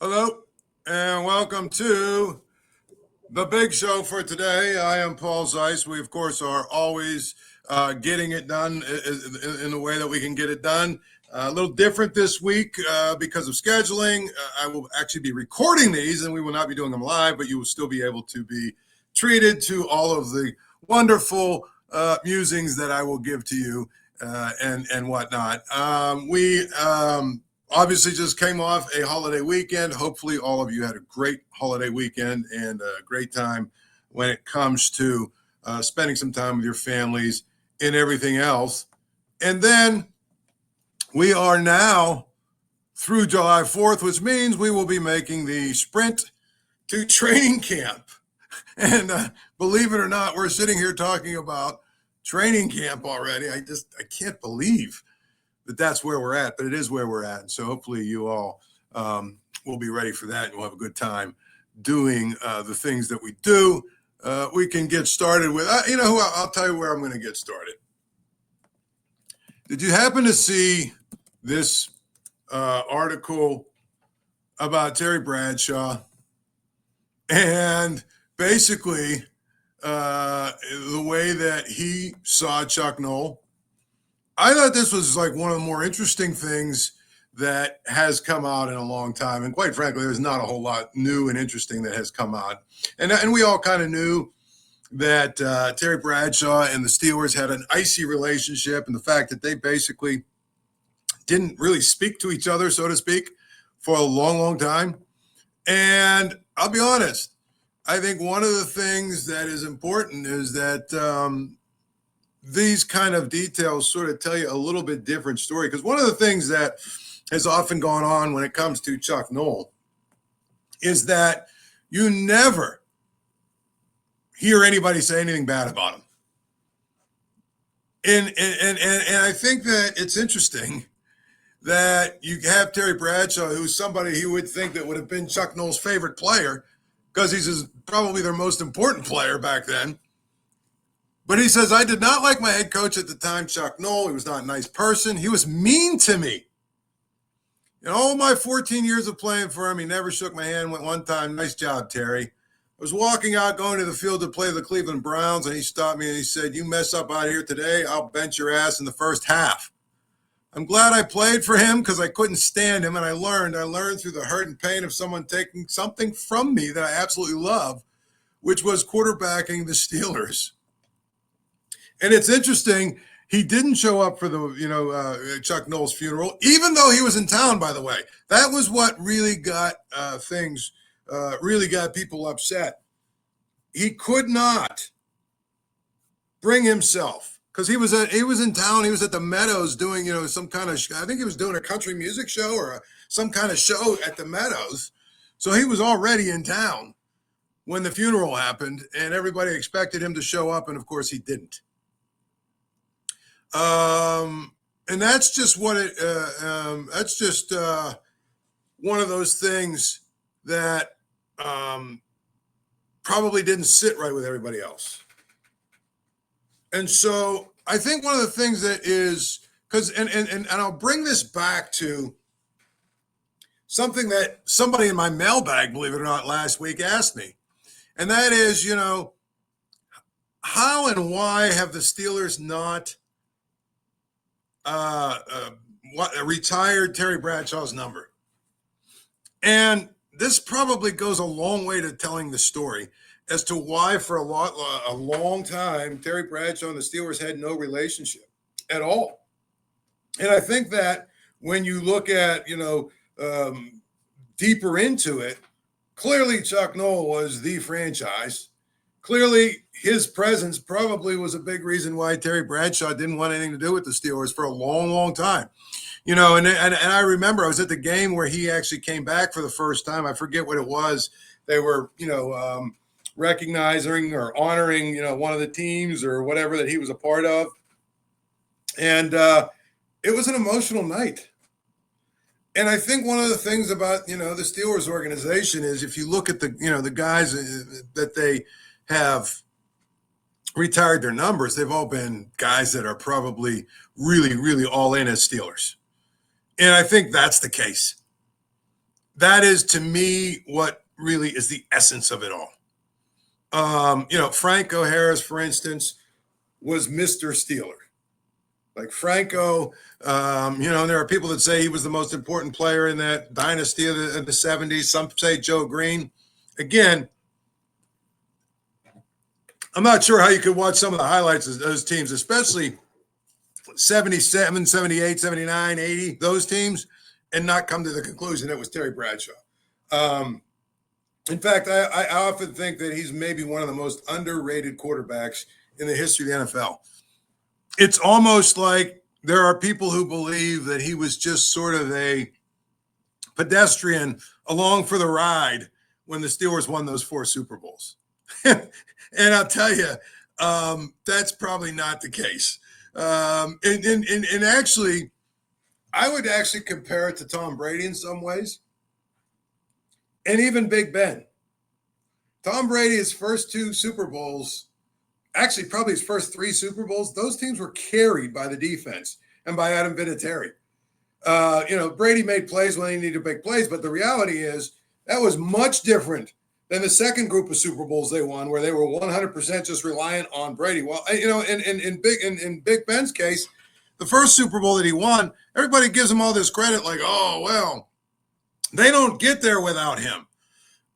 Hello, and welcome to the big show for today. I am Paul Zeise. We, of course, are always getting it done in the way that we can get it done. A little different this week because of scheduling. I will actually be recording these, and we will not be doing them live, but you will still be able to be treated to all of the wonderful musings that I will give to you and whatnot. We obviously just came off a holiday weekend. Hopefully all of you had a great holiday weekend and a great time when it comes to spending some time with your families and everything else. And then we are now through July 4th, which means we will be making the sprint to training camp. And believe it or not, we're sitting here talking about training camp already. I can't believe that's where we're at, but it is where we're at. And so hopefully you all will be ready for that and we'll have a good time doing the things that we do. We can get started with, I'll tell you where I'm going to get started. Did you happen to see this article about Terry Bradshaw and basically the way that he saw Chuck Noll? I thought this was like one of the more interesting things that has come out in a long time. And quite frankly, there's not a whole lot new and interesting that has come out. And we all kind of knew that Terry Bradshaw and the Steelers had an icy relationship, and the fact that they basically didn't really speak to each other, so to speak, for a long, long time. And I'll be honest, I think one of the things that is important is that these kind of details sort of tell you a little bit different story. Because one of the things that has often gone on when it comes to Chuck Noll is that you never hear anybody say anything bad about him. And I think that it's interesting that you have Terry Bradshaw, who's somebody he would think that would have been Chuck Noll's favorite player because he's probably their most important player back then. But he says, I did not like my head coach at the time, Chuck Noll. He was not a nice person. He was mean to me. In all my 14 years of playing for him, he never shook my hand one time. Nice job, Terry. I was walking out, going to the field to play the Cleveland Browns, and he stopped me and he said, you mess up out here today, I'll bench your ass in the first half. I'm glad I played for him because I couldn't stand him, and I learned through the hurt and pain of someone taking something from me that I absolutely love, which was quarterbacking the Steelers. And it's interesting, he didn't show up for the, Chuck Noll's funeral, even though he was in town, by the way. That was what really got really got people upset. He could not bring himself, because he was in town. He was at the Meadows doing, some kind of, I think he was doing a country music show or some kind of show at the Meadows. So he was already in town when the funeral happened, and everybody expected him to show up, and of course he didn't. And that's just what that's just one of those things that probably didn't sit right with everybody else. And so I think one of the things that is, because, and I'll bring this back to something that somebody in my mailbag, believe it or not, last week asked me. And that is, how and why have the Steelers not retired Terry Bradshaw's number? And this probably goes a long way to telling the story as to why for a long time Terry Bradshaw and the Steelers had no relationship at all. And I think that when you look at deeper into it, clearly Chuck Noll was the franchise. Clearly, his presence probably was a big reason why Terry Bradshaw didn't want anything to do with the Steelers for a long, long time. And I remember I was at the game where he actually came back for the first time. I forget what it was. They were, recognizing or honoring, one of the teams or whatever that he was a part of. And it was an emotional night. And I think one of the things about, the Steelers organization is if you look at the guys that they have retired their numbers, they've all been guys that are probably really, really all in as Steelers. And I think that's the case. that is, to me, what really is the essence of it all. Franco Harris, for instance, was Mr. Steeler. Like Franco, there are people that say he was the most important player in that dynasty of the 70s. Some say Joe Green. Again, I'm not sure how you could watch some of the highlights of those teams, especially 77, 78, 79, 80, those teams, and not come to the conclusion it was Terry Bradshaw. In fact, I often think that he's maybe one of the most underrated quarterbacks in the history of the NFL. It's almost like there are people who believe that he was just sort of a pedestrian along for the ride when the Steelers won those 4 Super Bowls. And I'll tell you, that's probably not the case. And actually, I would actually compare it to Tom Brady in some ways, and even Big Ben. Tom Brady, his first 2 Super Bowls, actually probably his first 3 Super Bowls, those teams were carried by the defense and by Adam Vinatieri. Brady made plays when he needed to make plays, but the reality is that was much different than the second group of Super Bowls they won, where they were 100% just reliant on Brady. Well, in Big Ben's case, the first Super Bowl that he won, everybody gives him all this credit, like, oh, well, they don't get there without him.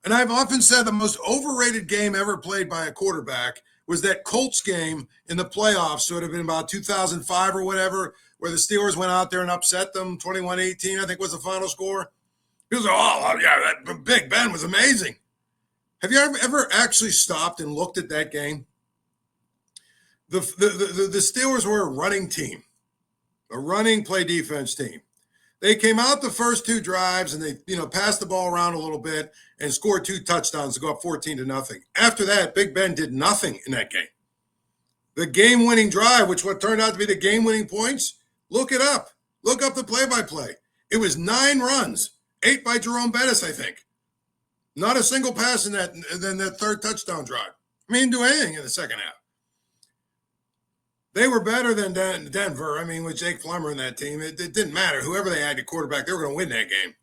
And I've often said the most overrated game ever played by a quarterback was that Colts game in the playoffs. So it would have been about 2005 or whatever, where the Steelers went out there and upset them, 21-18, I think was the final score. People say, oh, yeah, that Big Ben was amazing. Have you ever actually stopped and looked at that game? The Steelers were a running team, a running play defense team. They came out the first 2 drives and they, passed the ball around a little bit and scored 2 touchdowns to go up 14-0. After that, Big Ben did nothing in that game. The game-winning drive, which what turned out to be the game-winning points, look it up. Look up the play-by-play. It was 9 runs, 8 by Jerome Bettis, I think. Not a single pass in that 3rd touchdown drive. I mean, didn't do anything in the second half. They were better than Denver. I mean, with Jake Plummer in that team, it didn't matter. Whoever they had at quarterback, they were going to win that game.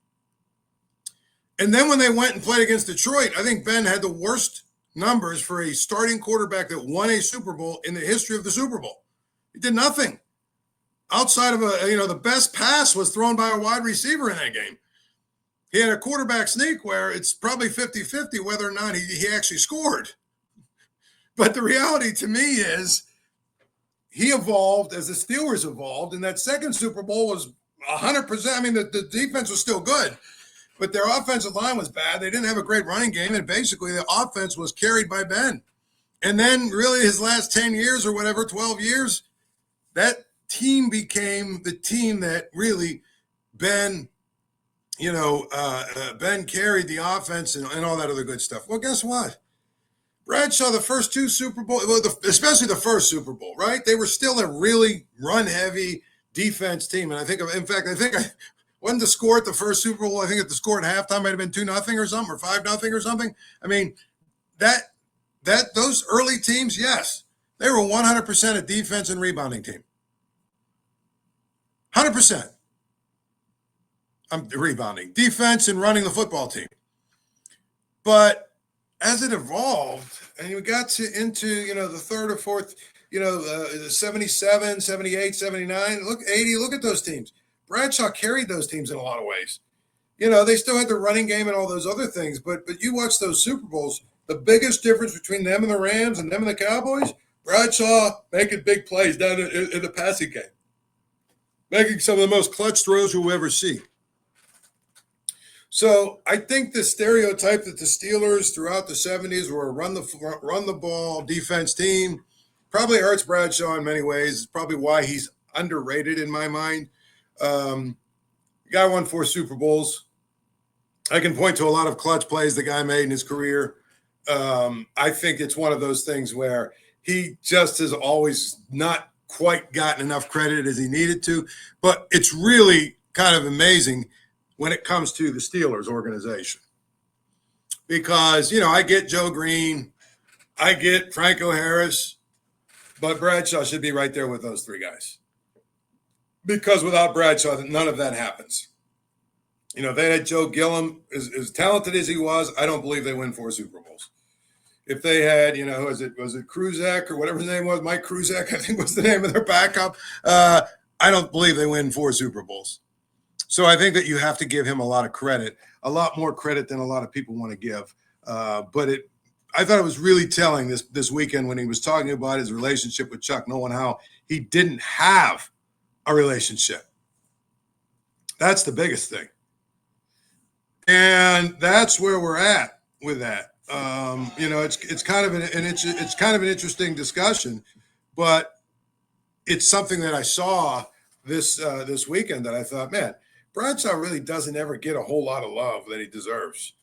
And then when they went and played against Detroit, I think Ben had the worst numbers for a starting quarterback that won a Super Bowl in the history of the Super Bowl. He did nothing. Outside of the best pass was thrown by a wide receiver in that game. He had a quarterback sneak where it's probably 50-50 whether or not he actually scored. But the reality to me is he evolved as the Steelers evolved, and that second Super Bowl was 100%. I mean, the defense was still good, but their offensive line was bad. They didn't have a great running game, and basically the offense was carried by Ben. And then really his last 10 years or whatever, 12 years, that team became the team that really Ben carried the offense and all that other good stuff. Well, guess what? Bradshaw, the first 2 Super Bowls, especially the first Super Bowl, right? They were still a really run-heavy defense team. And I think wasn't the score at the first Super Bowl, I think at the score at halftime might have been 2-0 or something, or 5-0 or something. I mean, those early teams, yes, they were 100% a defense and rebounding team. 100%. I'm rebounding, defense and running the football team. But as it evolved and you got into the 3rd or 4th, 77, 78, 79, look, 80, look at those teams. Bradshaw carried those teams in a lot of ways. They still had the running game and all those other things, but you watch those Super Bowls, the biggest difference between them and the Rams and them and the Cowboys, Bradshaw making big plays down in the passing game, making some of the most clutch throws you'll ever see. So I think the stereotype that the Steelers throughout the 70s were a run the ball defense team probably hurts Bradshaw in many ways. It's probably why he's underrated in my mind. The guy won 4 Super Bowls. I can point to a lot of clutch plays the guy made in his career. I think it's one of those things where he just has always not quite gotten enough credit as he needed to. But it's really kind of amazing when it comes to the Steelers organization. Because, I get Joe Green, I get Franco Harris, but Bradshaw should be right there with those 3 guys. Because without Bradshaw, none of that happens. If they had Joe Gilliam, as talented as he was, I don't believe they win 4 Super Bowls. If they had, was it Kruzak or whatever his name was, Mike Kruzak, I think was the name of their backup. I don't believe they win 4 Super Bowls. So I think that you have to give him a lot of credit, a lot more credit than a lot of people want to give. I thought it was really telling this weekend when he was talking about his relationship with Chuck Noll and how he didn't have a relationship. That's the biggest thing. And that's where we're at with that. It's kind of an interesting discussion, but it's something that I saw this weekend that I thought, man, Bradshaw really doesn't ever get a whole lot of love that he deserves.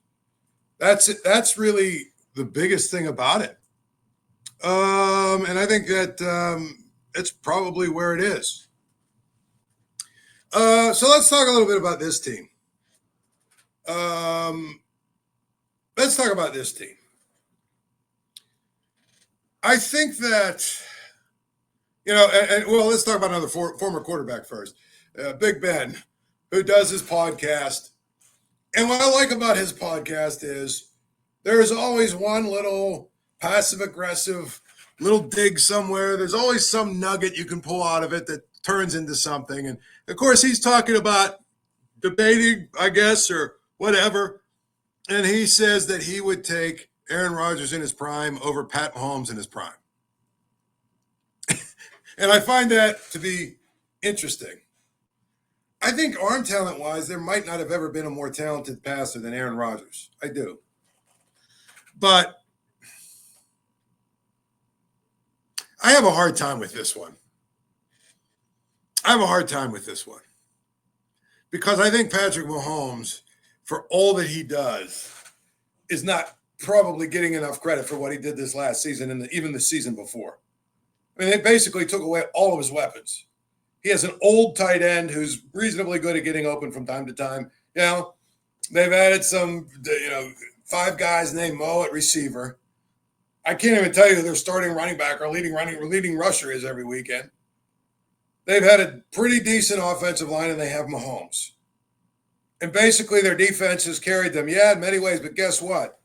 That's really the biggest thing about it. And I think that it's probably where it is. So let's talk a little bit about this team. Let's talk about this team. I think that, let's talk about another former quarterback first. Big Ben, who does his podcast. And what I like about his podcast is there's always one little passive-aggressive little dig somewhere. There's always some nugget you can pull out of it that turns into something. And, of course, he's talking about debating, I guess, or whatever. And he says that he would take Aaron Rodgers in his prime over Pat Mahomes in his prime. And I find that to be interesting. I think arm talent-wise, there might not have ever been a more talented passer than Aaron Rodgers. I do. But I have a hard time with this one. Because I think Patrick Mahomes, for all that he does, is not probably getting enough credit for what he did this last season and even the season before. I mean, they basically took away all of his weapons. He has an old tight end who's reasonably good at getting open from time to time. They've added some, 5 guys named Mo at receiver. I can't even tell you who their starting running back or leading rusher is every weekend. They've had a pretty decent offensive line, and they have Mahomes. And basically their defense has carried them, in many ways, but guess what?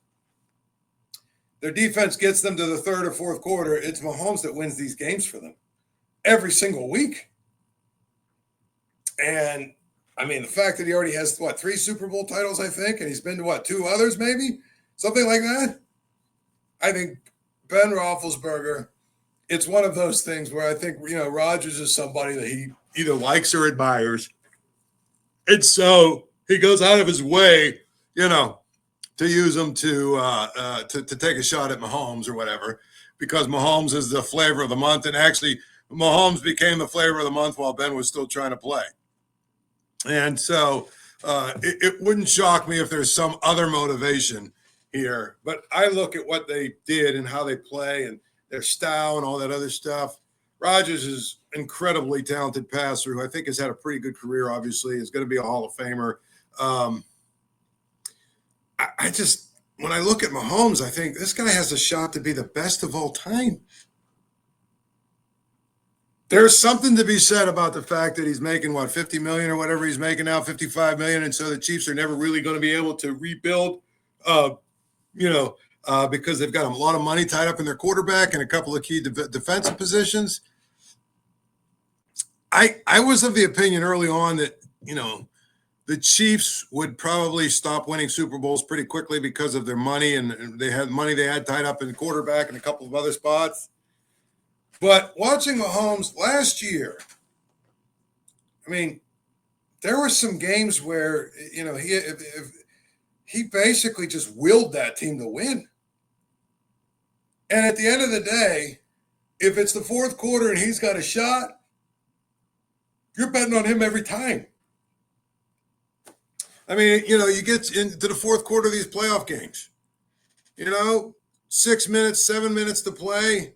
Their defense gets them to the third or fourth quarter. It's Mahomes that wins these games for them every single week. And, I mean, the fact that he already has, 3 Super Bowl titles, I think, and he's been to, 2 others maybe? Something like that? I think Ben Roethlisberger, it's one of those things where I think, Rodgers is somebody that he either likes or admires. And so he goes out of his way, to use him to take a shot at Mahomes or whatever, because Mahomes is the flavor of the month. And actually, Mahomes became the flavor of the month while Ben was still trying to play. And so it wouldn't shock me if there's some other motivation here. But I look at what they did and how they play and their style and all that other stuff. Rodgers is an incredibly talented passer who I think has had a pretty good career, obviously. Is going to be a Hall of Famer. When I look at Mahomes, I think this guy has a shot to be the best of all time. There's something to be said about the fact that he's making, $50 million or whatever he's making now, $55 million. And so the Chiefs are never really going to be able to rebuild, because they've got a lot of money tied up in their quarterback and a couple of key defensive positions. I was of the opinion early on that, the Chiefs would probably stop winning Super Bowls pretty quickly because of their money, and they had money they had tied up in the quarterback and a couple of other spots. But watching Mahomes last year, I mean, there were some games where, he basically just willed that team to win. And at the end of the day, if it's the fourth quarter and he's got a shot, you're betting on him every time. I mean, you get into the fourth quarter of these playoff games. 6 minutes, 7 minutes to play.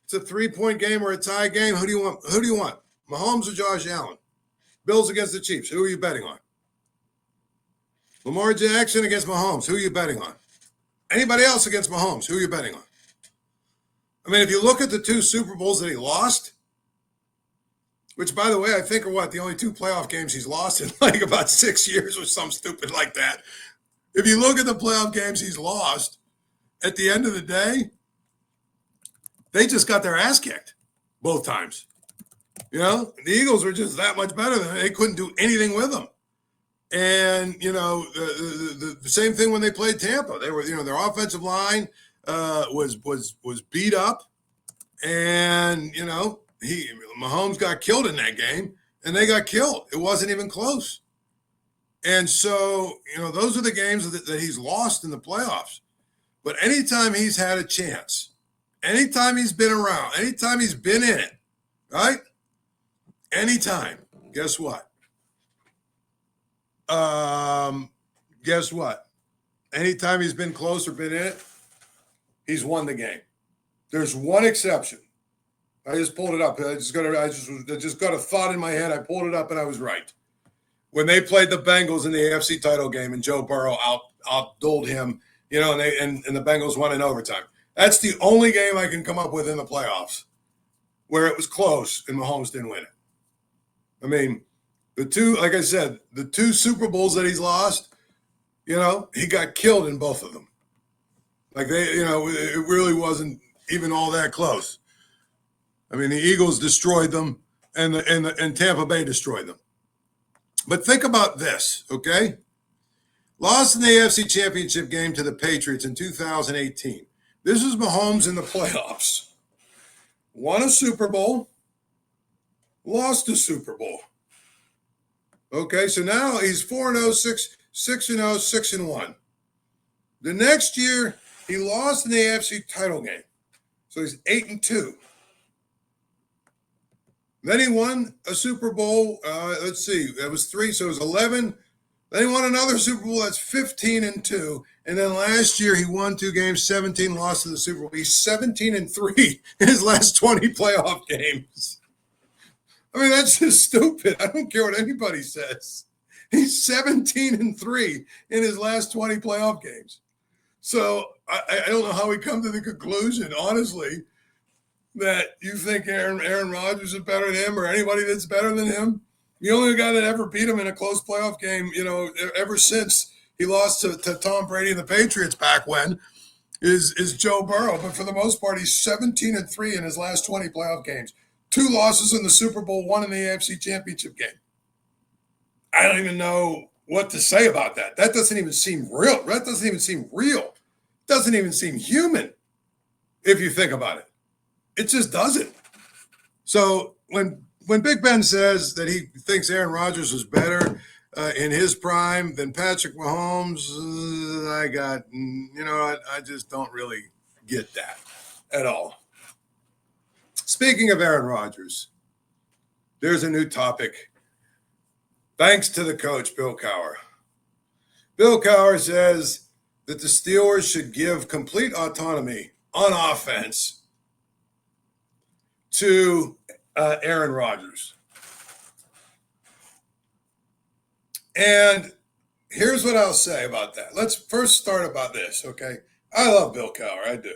It's a 3-point game or a tie game. Who do you want? Mahomes or Josh Allen? Bills against the Chiefs. Who are you betting on? Lamar Jackson against Mahomes. Who are you betting on? Anybody else against Mahomes? Who are you betting on? I mean, if you look at the 2 Super Bowls that he lost, which, by the way, I think are the only 2 playoff games he's lost in like about 6 years or something stupid like that. If you look at the playoff games he's lost, at the end of the day, they just got their ass kicked both times. The Eagles were just that much better than them. They couldn't do anything with them. And, the same thing when they played Tampa. They were, their offensive line was beat up. And, Mahomes got killed in that game, and they got killed. It wasn't even close. And so, those are the games that he's lost in the playoffs. But anytime he's had a chance, anytime he's been around, anytime he's been in it, right? Anytime, guess what? Guess what? Anytime he's been close or been in it, he's won the game. There's one exception. I just pulled it up. I just got a thought in my head. I pulled it up and I was right. When they played the Bengals in the AFC title game and Joe Burrow outdueled him, and the Bengals won in overtime. That's the only game I can come up with in the playoffs where it was close and Mahomes didn't win it. I mean, the 2 Super Bowls that he's lost, he got killed in both of them. Like it really wasn't even all that close. I mean, the Eagles destroyed them and Tampa Bay destroyed them. But think about this, okay? Lost in the AFC Championship game to the Patriots in 2018. This is Mahomes in the playoffs. Won a Super Bowl, lost a Super Bowl. Okay, so now he's 4-0, 6-0, 6-1. The next year, he lost in the AFC title game. So he's 8-2. Then he won a Super Bowl. Let's see, that was 3, so it was 11. Then he won another Super Bowl. That's 15-2. And then last year he won 2 games, 17, lost to the Super Bowl. He's 17-3 in his last 20 playoff games. I mean, that's just stupid. I don't care what anybody says. He's 17-3 in his last 20 playoff games. So I don't know how we come to the conclusion, honestly, that you think Aaron Rodgers is better than him or anybody that's better than him. The only guy that ever beat him in a close playoff game, ever since he lost to Tom Brady and the Patriots back when, is Joe Burrow. But for the most part, he's 17-3 in his last 20 playoff games. 2 losses in the Super Bowl, 1 in the AFC Championship game. I don't even know what to say about that. That doesn't even seem real. That doesn't even seem real. Doesn't even seem human if you think about it. It just doesn't. So when Big Ben says that he thinks Aaron Rodgers was better in his prime than Patrick Mahomes, I just don't really get that at all. Speaking of Aaron Rodgers, there's a new topic. Thanks to the coach, Bill Cowher. Bill Cowher says that the Steelers should give complete autonomy on offense to Aaron Rodgers. And here's what I'll say about that. Let's first start about this, okay? I love Bill Cowher, I do.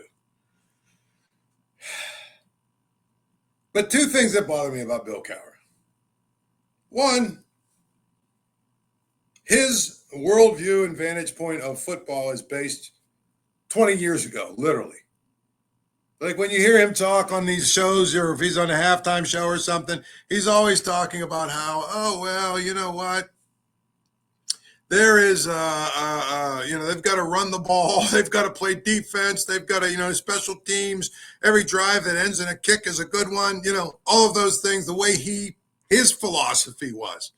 But 2 things that bother me about Bill Cowher. One, his worldview and vantage point of football is based 20 years ago, literally. Like when you hear him talk on these shows, or if he's on a halftime show or something, he's always talking about how, oh, well, you know what? There is, they've got to run the ball. They've got to play defense. They've got to, special teams. Every drive that ends in a kick is a good one. All of those things, the way his philosophy was.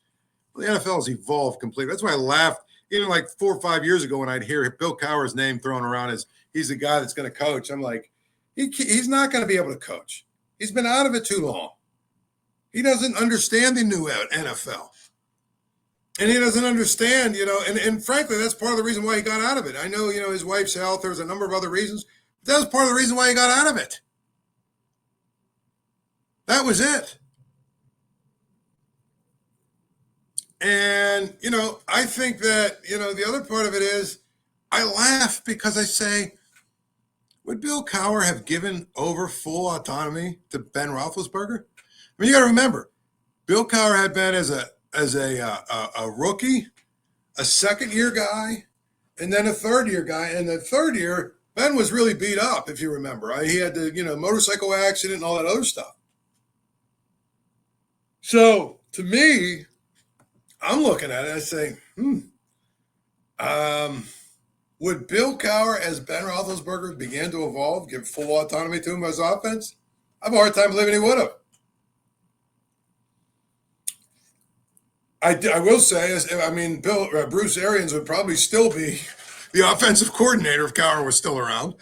Well, the NFL has evolved completely. That's why I laughed even like 4 or 5 years ago when I'd hear Bill Cowher's name thrown around as he's the guy that's going to coach. I'm like, he's not going to be able to coach. He's been out of it too long. He doesn't understand the new NFL. And he doesn't understand, and frankly, that's part of the reason why he got out of it. I know, his wife's health, there's a number of other reasons. But that was part of the reason why he got out of it. That was it. And, I think that, the other part of it is I laugh because I say, would Bill Cowher have given over full autonomy to Ben Roethlisberger? I mean, you got to remember, Bill Cowher had Ben as a rookie, a second-year guy, and then a third-year guy. And the third year, Ben was really beat up, if you remember. He had the motorcycle accident and all that other stuff. So to me, I'm looking at it and I say, would Bill Cowher as Ben Roethlisberger begin to evolve, give full autonomy to him as offense? I have a hard time believing he would have. I will say, Bruce Arians would probably still be the offensive coordinator if Cowher was still around.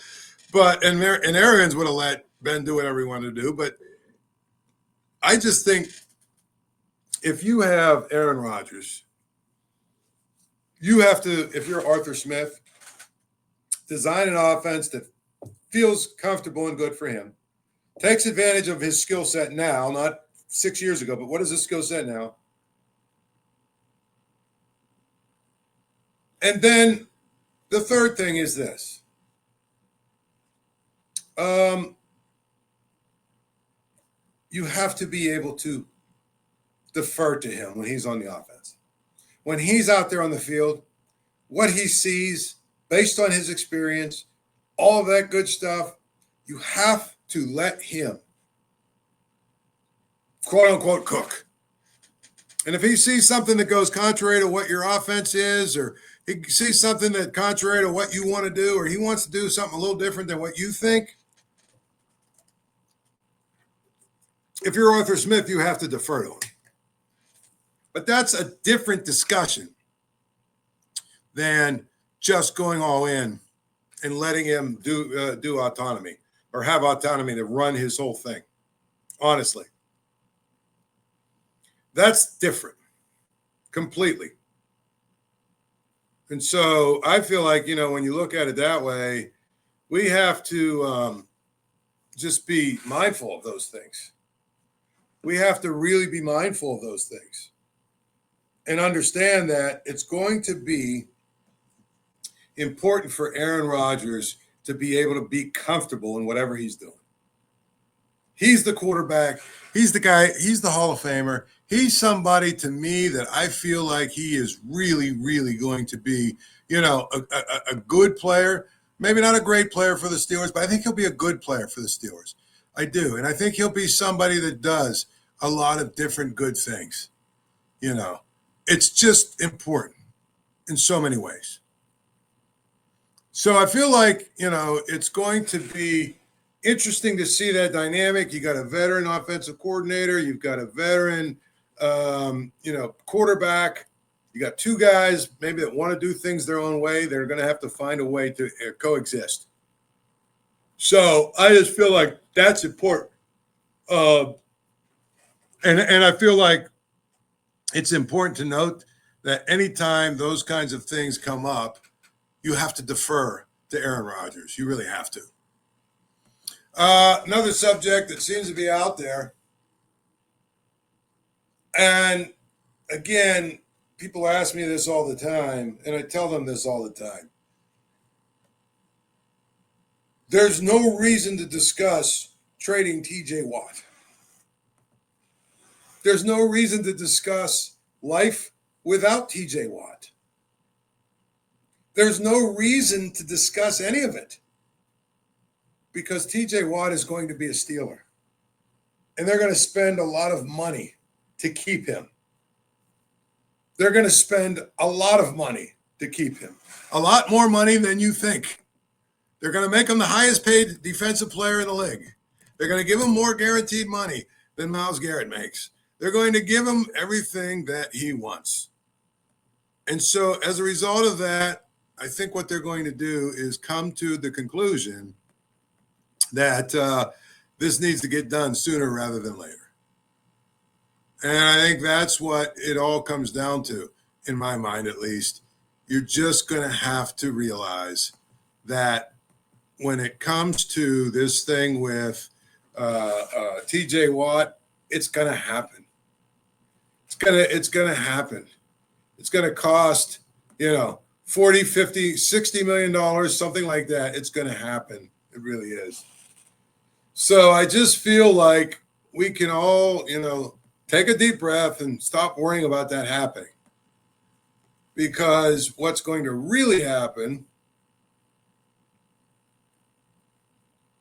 And Arians would have let Ben do whatever he wanted to do. But I just think if you have Aaron Rodgers, you have to, if you're Arthur Smith, design an offense that feels comfortable and good for him, takes advantage of his skill set now, not 6 years ago, but what is his skill set now? And then the third thing is this. You have to be able to defer to him when he's on the offense. When he's out there on the field, what he sees based on his experience, all of that good stuff, you have to let him, quote unquote, cook. And if he sees something that goes contrary to what your offense is, or he sees something that contrary to what you want to do, or he wants to do something a little different than what you think, if you're Arthur Smith, you have to defer to him. But that's a different discussion than just going all in and letting him do autonomy or have autonomy to run his whole thing. Honestly, that's different, completely. And so I feel like, when you look at it that way, we have to just be mindful of those things. We have to really be mindful of those things and understand that it's going to be important for Aaron Rodgers to be able to be comfortable in whatever he's doing. He's the quarterback. He's the guy. He's the Hall of Famer. He's somebody to me that I feel like he is really, really going to be, a good player. Maybe not a great player for the Steelers, but I think he'll be a good player for the Steelers. I do. And I think he'll be somebody that does a lot of different good things. It's just important in so many ways. So I feel like, it's going to be interesting to see that dynamic. You got a veteran offensive coordinator. You've got a veteran, quarterback. You got two guys maybe that want to do things their own way. They're going to have to find a way to coexist. So I just feel like that's important. And I feel like it's important to note that anytime those kinds of things come up, you have to defer to Aaron Rodgers. You really have to. Another subject that seems to be out there. And again, people ask me this all the time, and I tell them this all the time. There's no reason to discuss trading T.J. Watt. There's no reason to discuss life without T.J. Watt. There's no reason to discuss any of it because T.J. Watt is going to be a Steeler. And they're going to spend a lot of money to keep him. They're going to spend a lot of money to keep him. A lot more money than you think. They're going to make him the highest paid defensive player in the league. They're going to give him more guaranteed money than Myles Garrett makes. They're going to give him everything that he wants. And so as a result of that, I think what they're going to do is come to the conclusion that this needs to get done sooner rather than later. And I think that's what it all comes down to, in my mind at least. You're just going to have to realize that when it comes to this thing with T.J. Watt, it's going to happen. It's going to happen. It's going to cost, $40, $50, $60 million, something like that. It's going to happen. It really is. So I just feel like we can all, take a deep breath and stop worrying about that happening. Because what's going to really happen,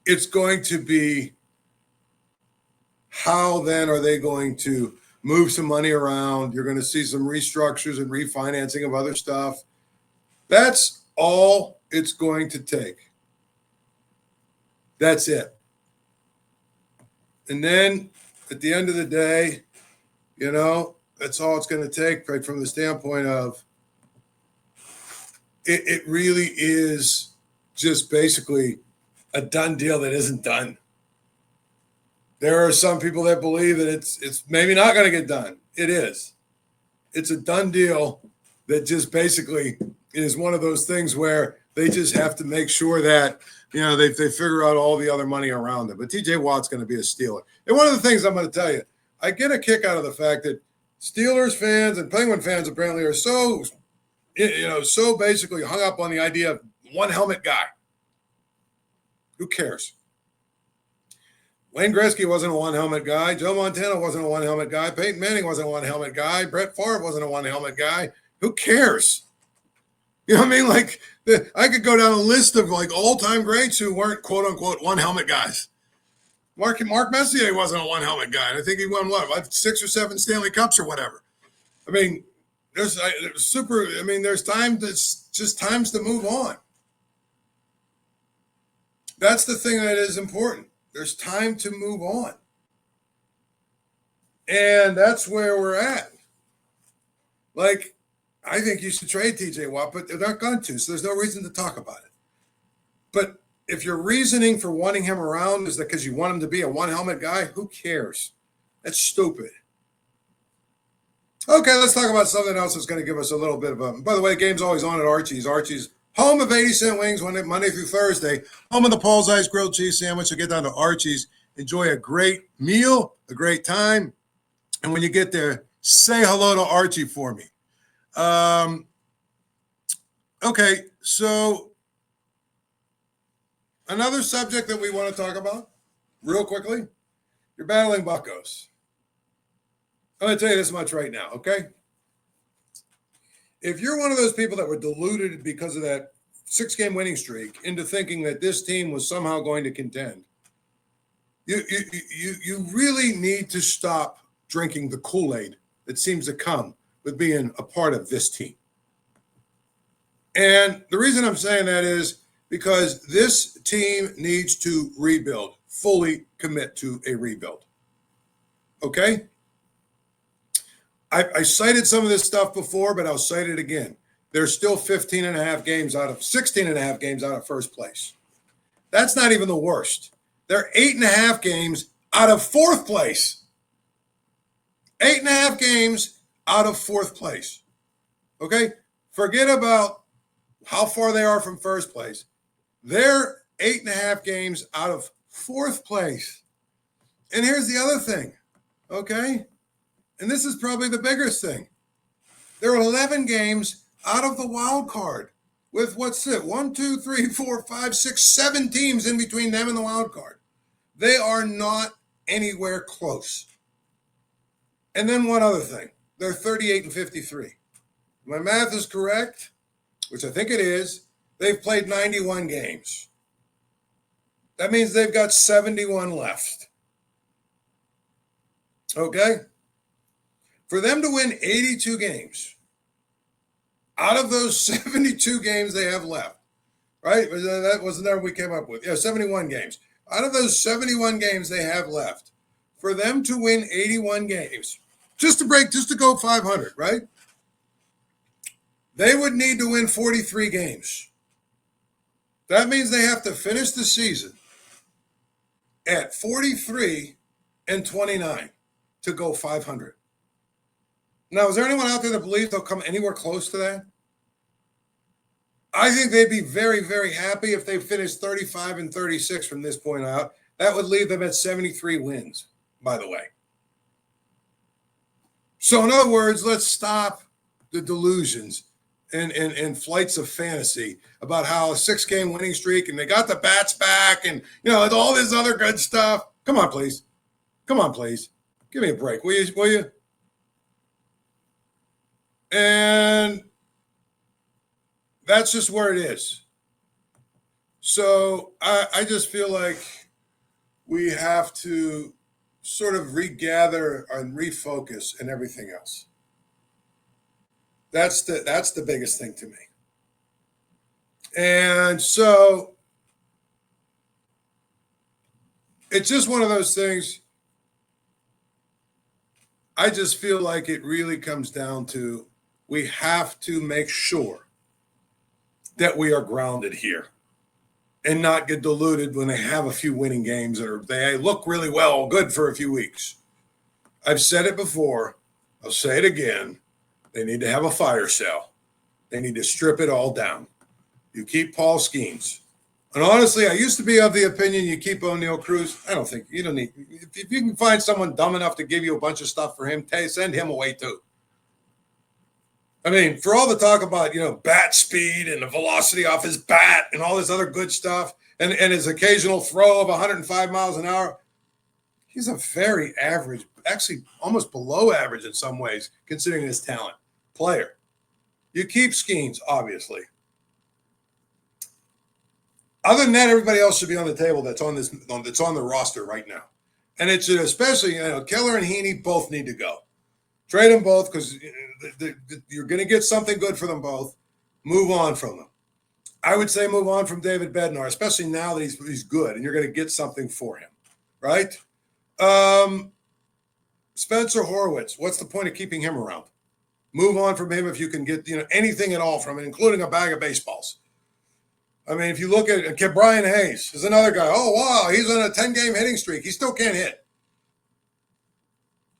it's going to be how then are they going to move some money around. You're going to see some restructures and refinancing of other stuff. That's all it's going to take. That's it. And then at the end of the day, that's all it's going to take, right, from the standpoint of it really is just basically a done deal that isn't done. There are some people that believe that it's maybe not going to get done. It is. It's a done deal that just basically is one of those things where they just have to make sure that, they figure out all the other money around it. But T.J. Watt's going to be a Steeler. And one of the things I'm going to tell you, I get a kick out of the fact that Steelers fans and Penguin fans apparently are so basically hung up on the idea of one helmet guy. Who cares? Wayne Gretzky wasn't a one-helmet guy. Joe Montana wasn't a one-helmet guy. Peyton Manning wasn't a one-helmet guy. Brett Favre wasn't a one-helmet guy. Who cares? You know what I mean? Like, I could go down a list of, like, all-time greats who weren't, quote-unquote, one-helmet guys. Mark Messier wasn't a one-helmet guy. And I think he won, 6 or 7 Stanley Cups or whatever. I mean, there's times to move on. That's the thing that is important. There's time to move on. And that's where we're at. Like, I think you should trade T.J. Watt, but they're not going to, so there's no reason to talk about it. But if your reasoning for wanting him around is that because you want him to be a one-helmet guy, who cares? That's stupid. Okay, let's talk about something else that's going to give us a little bit of a... By the way, the game's always on at Archie's. Archie's home of 80-cent wings Monday through Thursday. Home of the Paul Zeise grilled cheese sandwich. So get down to Archie's. Enjoy a great meal, a great time. And when you get there, say hello to Archie for me. Okay, so another subject that we want to talk about real quickly, you're battling buckos. I'm going to tell you this much right now, okay? If you're one of those people that were deluded because of that 6-game winning streak into thinking that this team was somehow going to contend, you really need to stop drinking the Kool-Aid that seems to come with being a part of this team. And the reason I'm saying that is because this team needs to rebuild, fully commit to a rebuild. Okay? I cited some of this stuff before, but I'll cite it again. They're still 16 and a half games out of first place. That's not even the worst. They're 8.5 games out of fourth place. 8.5 games out of fourth place. Okay? Forget about how far they are from first place. They're 8.5 games out of fourth place. And here's the other thing. Okay? And this is probably the biggest thing. There are 11 games out of the wild card with 1, 2, 3, 4, 5, 6, 7 teams in between them and the wild card. They are not anywhere close. And then one other thing. They're 38 and 53. My math is correct, which I think it is. They've played 91 games. That means they've got 71 left. Okay? For them to win 82 games, out of those 72 games they have left, right? That was the number we came up with. Yeah, 71 games. Out of those 71 games they have left, for them to win 81 games, just to go 500, right? They would need to win 43 games. That means they have to finish the season at 43 and 29 to go 500. Now, is there anyone out there that believes they'll come anywhere close to that? I think they'd be very, very happy if they finished 35 and 36 from this point out. That would leave them at 73 wins, by the way. So, in other words, let's stop the delusions and flights of fantasy about how a 6-game winning streak and they got the bats back and, all this other good stuff. Come on, please. Come on, please. Give me a break, will you? And that's just where it is. So I just feel like we have to sort of regather and refocus and everything else. That's the biggest thing to me. And so it's just one of those things. I just feel like it really comes down to we have to make sure that we are grounded here and not get diluted when they have a few winning games or they look really well, good for a few weeks. I've said it before. I'll say it again. They need to have a fire sale. They need to strip it all down. You keep Paul Skenes. And honestly, I used to be of the opinion you keep O'Neal Cruz. I don't think you don't need. If you can find someone dumb enough to give you a bunch of stuff for him, send him away too. I mean, for all the talk about, bat speed and the velocity off his bat and all this other good stuff and his occasional throw of 105 miles an hour, he's a very average, actually almost below average in some ways, considering his talent, player. You keep Skenes, obviously. Other than that, everybody else should be on the table that's on the roster right now. And it's especially, Keller and Heaney both need to go. Trade them both because you're going to get something good for them both. Move on from them. I would say move on from David Bednar, especially now that he's good and you're going to get something for him, right? Spencer Horwitz, what's the point of keeping him around? Move on from him if you can get anything at all from him, including a bag of baseballs. I mean, if you look at Brian Hayes, is another guy. Oh, wow, he's on a 10-game hitting streak. He still can't hit.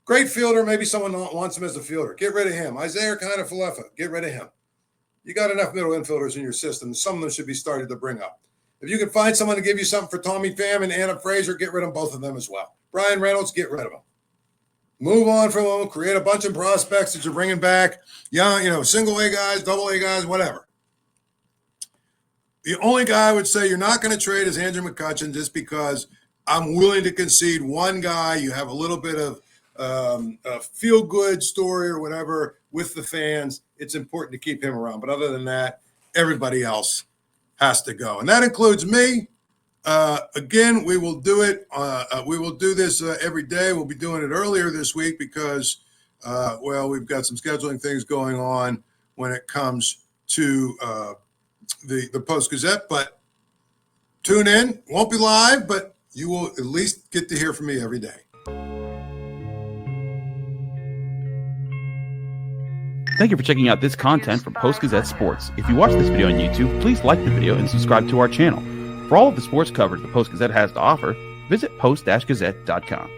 Great fielder. Maybe someone wants him as a fielder. Get rid of him. Isaiah Kiner-Falefa, get rid of him. You got enough middle infielders in your system. Some of them should be started to bring up. If you can find someone to give you something for Tommy Pham and Anna Frazier, get rid of both of them as well. Brian Reynolds, get rid of them. Move on from them. Create a bunch of prospects that you're bringing back. Young, single-A guys, double-A guys, whatever. The only guy I would say you're not going to trade is Andrew McCutchen just because I'm willing to concede one guy. You have a little bit of a feel-good story or whatever with the fans. It's important to keep him around. But other than that, everybody else has to go. And that includes me. Again, we will do it. We will do this every day. We'll be doing it earlier this week because, we've got some scheduling things going on when it comes to the Post-Gazette. But tune in. Won't be live, but you will at least get to hear from me every day. Thank you for checking out this content from Post-Gazette Sports. If you watch this video on YouTube, please like the video and subscribe to our channel. For all of the sports coverage the Post-Gazette has to offer, visit post-gazette.com.